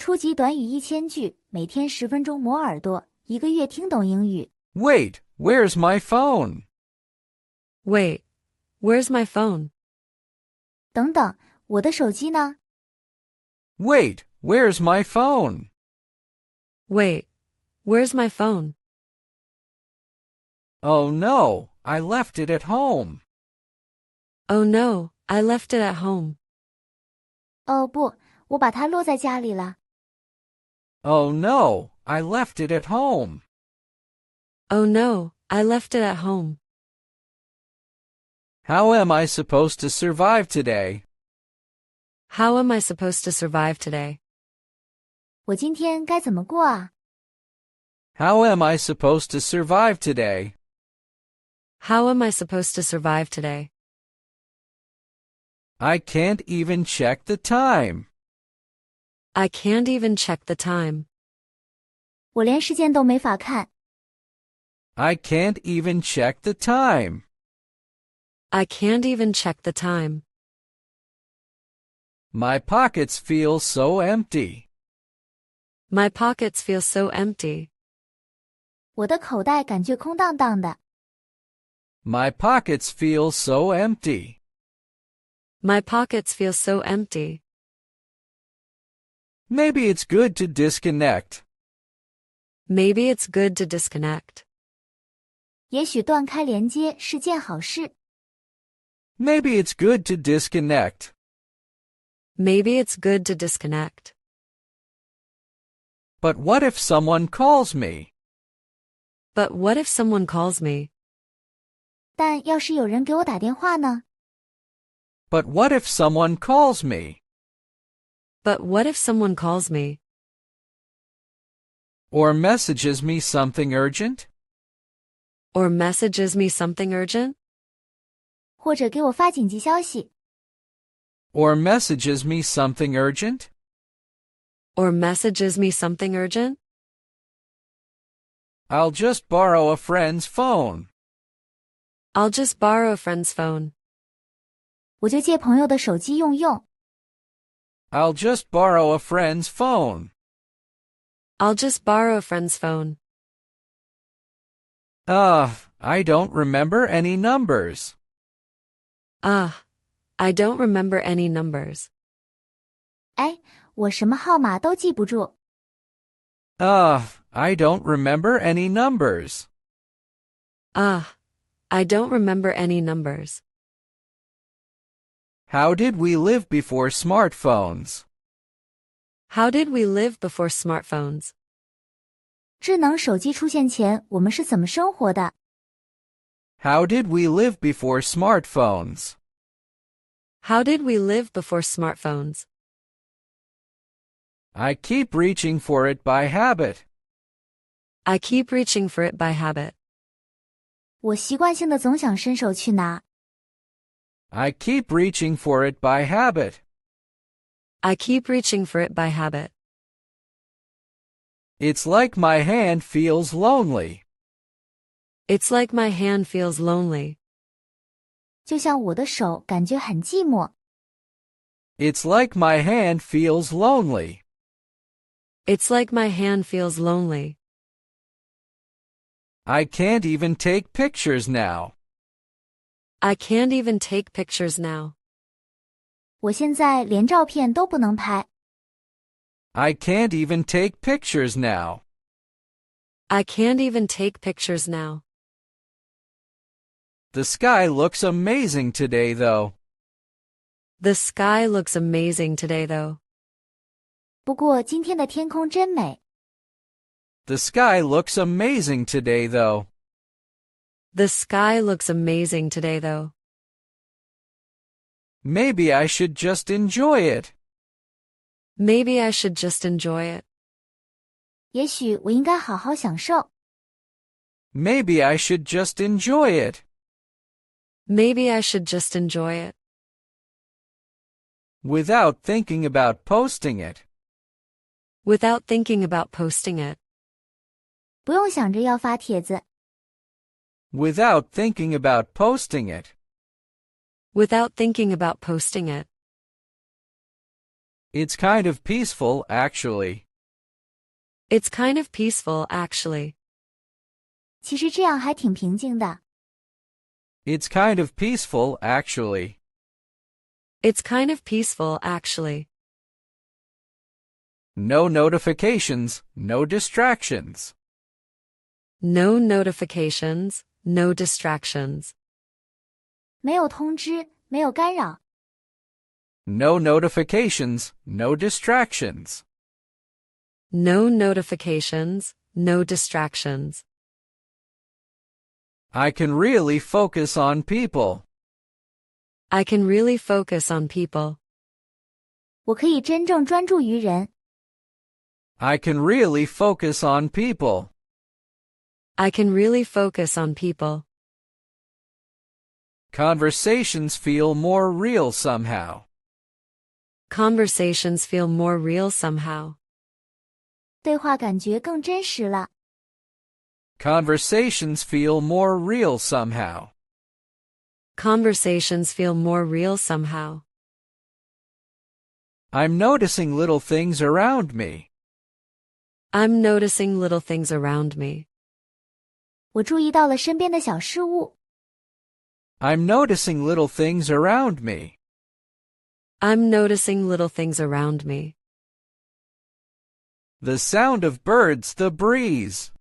初级短语1000句，每天10分钟磨耳朵，一个月听懂英语。Wait, where's my phone? Wait, where's my phone? 等等，我的手机呢？ Wait, where's my phone? Wait, where's my phone? Oh no, I left it at home. Oh no, I left it at home. 哦不，我把它落在家里了。 Oh no, I left it at home. Oh no, I left it at home. How am I supposed to survive today? How am I supposed to survive today? 我今天该怎么过啊？ How am I supposed to survive today? How am I supposed to survive today? I can't even check the time. I can't even check the time. 我连时间都没法看。 I can't even check the time. I can't even check the time. My pockets feel so empty. My pockets feel so empty. 我的口袋感觉空荡荡的。 My pockets feel so empty. My pockets feel so empty. Maybe it's good to disconnect. Maybe it's good to disconnect. 也许断开连接是件好事。 Maybe it's good to disconnect. Maybe it's good to disconnect. But what if someone calls me? But what if someone calls me? 但要是有人给我打电话呢？ But what if someone calls me? But what if someone calls me? Or messages me something urgent? Or messages me something urgent? 或者给我发紧急消息？ Or messages me something urgent? Or messages me something urgent? I'll just borrow a friend's phone. I'll just borrow a friend's phone. 我就借朋友的手机用用。 I'll just borrow a friend's phone. I'll just borrow a friend's phone. I don't remember any numbers. I don't remember any numbers. 哎，我什么号码都记不住。 I don't remember any numbers. I don't remember any numbers. How did we live before smartphones? How did we live before smartphones? 智能手机出现前，我们是怎么生活的？ How did we live before smartphones? How did we live before smartphones? I keep reaching for it by habit. I keep reaching for it by habit. 我习惯性的总想伸手去拿。 I keep reaching for it by habit. I keep reaching for it by habit. It's like my hand feels lonely. It's like my hand feels lonely. 就像我的手感觉很寂寞。 It's like my hand feels lonely. It's like my hand feels lonely. I can't even take pictures now. I can't even take pictures now. 我现在连照片都不能拍。 I can't even take pictures now. I can't even take pictures now. The sky looks amazing today, though. The sky looks amazing today, though. 不过今天的天空真美。 The sky looks amazing today, though. The sky looks amazing today, though. Maybe I should just enjoy it. Maybe I should just enjoy it. 也许我应该好好享受。 Maybe I should just enjoy it. Maybe I should just enjoy it. Without thinking about posting it. Without thinking about posting it. 不用想着要发帖子。 Without thinking about posting it. Without thinking about posting it. It's kind of peaceful, actually. It's kind of peaceful, actually. 其实这样还挺平静的。It's kind of peaceful, actually. It's kind of peaceful, actually. No notifications, no distractions. No notifications, no distractions. 没有通知，没有干扰。No notifications, no distractions. No notifications, no distractions. I can really focus on people. I can really focus on people. 我可以真正专注于人。I can really focus on people. I can really focus on people. Conversations feel more real somehow. Conversations feel more real somehow. 对话感觉更真实了。Conversations feel more real somehow. Conversations feel more real somehow. I'm noticing little things around me. I'm noticing little things around me. 我注意到了身边的小事物。I'm noticing little things around me. I'm noticing little things around me. The sound of birds, the breeze.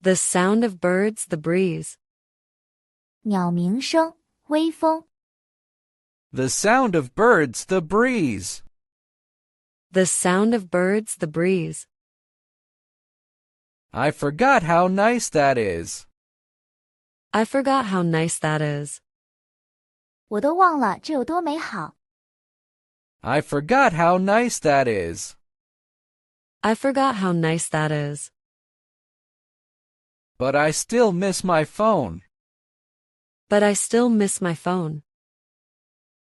The sound of birds, the breeze. 鸟鸣声，微风。The sound of birds, the breeze. The sound of birds, the breeze. I forgot how nice that is. I forgot how nice that is. 我都忘了这有多美好。I forgot how nice that is. I forgot how nice that is. But I still miss my phone. But I still miss my phone.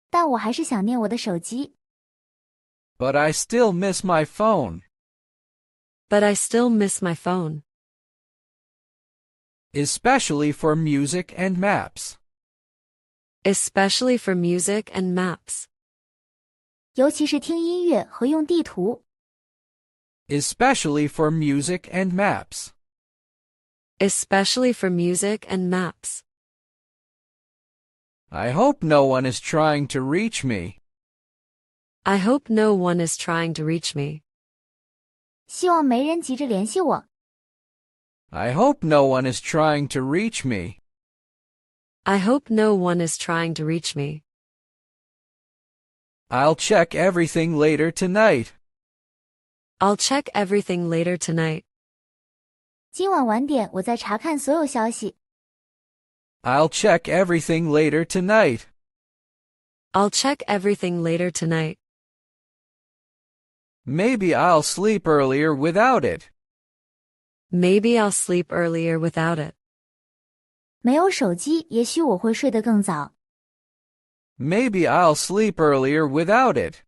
但我还是想念我的手机。But I still miss my phone. But I still miss my phone. Especially for music and maps. Especially for music and maps. 尤其是听音乐和用地图。Especially for music and maps. Especially for music and maps. I hope no one is trying to reach me. I hope no one is trying to reach me. 希望没人急着联系我。I hope no one is trying to reach me. I hope no one is trying to reach me. I'll check everything later tonight. I'll check everything later tonight. 今晚晚点我再查看所有消息。I'll check everything later tonight. I'll check everything later tonight. Maybe I'll sleep earlier without it. Maybe I'll sleep earlier without it. 没有手机，也许我会睡得更早。Maybe I'll sleep earlier without it.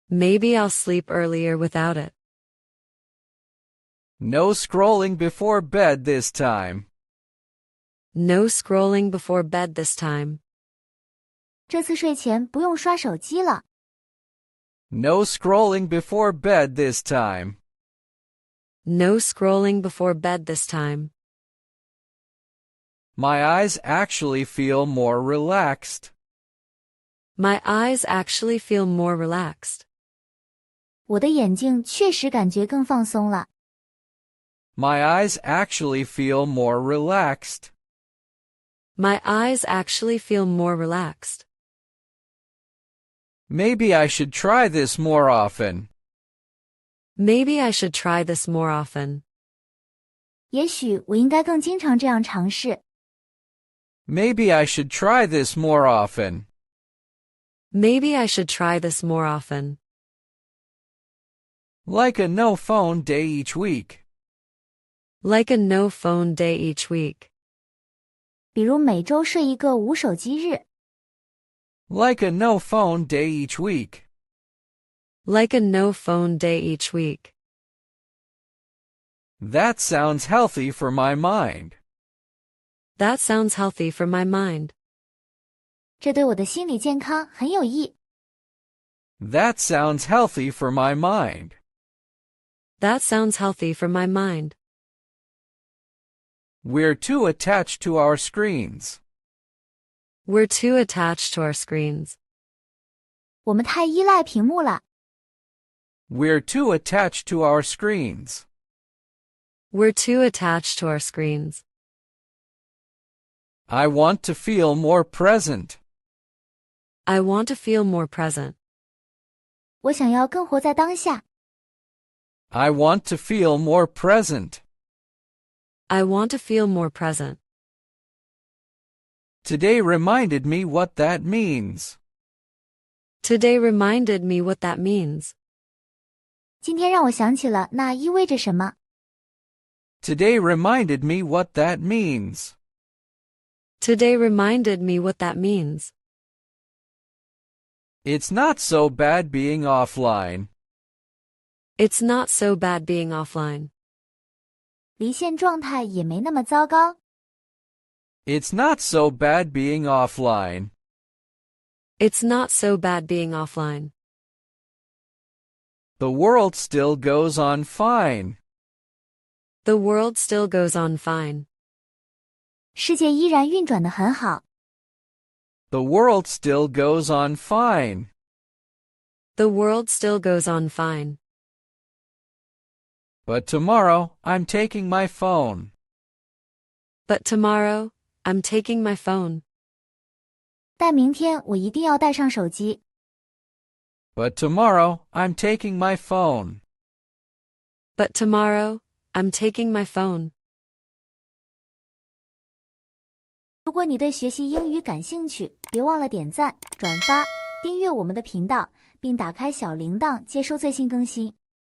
Maybe I'll sleep earlier without it. No scrolling before bed this time. No scrolling before bed this time. 这次睡前不用刷手机了。No scrolling before bed this time. No scrolling before bed this time. My eyes actually feel more relaxed. My eyes actually feel more relaxed. 我的眼睛确实感觉更放松了。My eyes actually feel more relaxed. My eyes actually feel more relaxed. Maybe I should try this more often. Maybe I should try this more often. 也许我应该更经常这样尝试。Maybe I should try this more often. Maybe I should try this more often. Like a no-phone day each week. Like a no-phone day each week. 比如每周设一个无手机日。Like a no-phone day each week. Like a no-phone day each week. That sounds healthy for my mind. That sounds healthy for my mind. 这对我的心理健康很有益。That sounds healthy for my mind. That sounds healthy for my mind. We're too attached to our screens. We're too attached to our screens. 我们太依赖屏幕了。We're too attached to our screens. We're too attached to our screens. I want to feel more present. I want to feel more present. 我想要更活在当下。I want to feel more present. I want to feel more present. Today reminded me what that means. Today reminded me what that means. 今天让我想起了那意味着什么。Today reminded me what that means. Today reminded me what that means. It's not so bad being offline. It's not so bad being offline. 离线状态也没那么糟糕。It's not so bad being offline. It's not so bad being offline. The world still goes on fine. The world still goes on fine. 世界依然运转得很好。The world still goes on fine. The world still goes on fine. But tomorrow, I'm taking my phone. But tomorrow, I'm taking my phone. 但明天我一定要带上手机。But tomorrow, I'm taking my phone. But tomorrow, I'm taking my phone. 如果你对学习英语感兴趣，别忘了点赞、转发、订阅我们的频道，并打开小铃铛接收最新更新。